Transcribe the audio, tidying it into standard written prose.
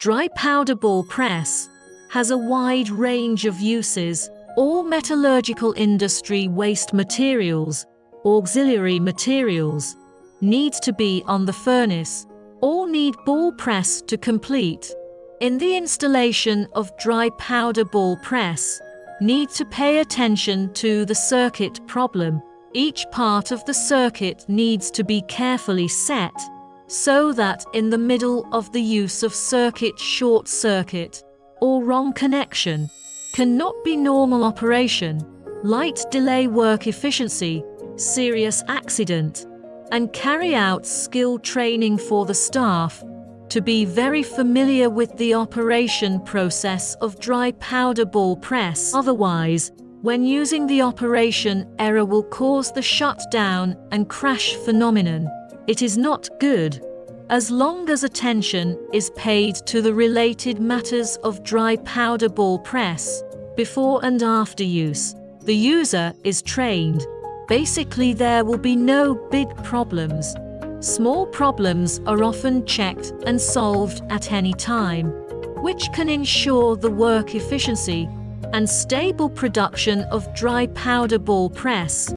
Dry powder ball press has a wide range of uses. All metallurgical industry waste materials, auxiliary materials, need to be on the furnace or need ball press to complete. In the installation of dry powder ball press, need to pay attention to the circuit problem. Each part of the circuit needs to be carefully set so that in the middle of the use of circuit short circuit or wrong connection cannot be normal operation, light delay work efficiency, serious accident, and carry out skill training for the staff to be very familiar with the operation process of dry powder ball press. Otherwise, when using the operation, error will cause the shutdown and crash phenomenon. It is not good. As long as attention is paid to the related matters of dry powder ball press, before and after use, the user is trained. Basically, there will be no big problems. Small problems are often checked and solved at any time, which can ensure the work efficiency and stable production of dry powder ball press.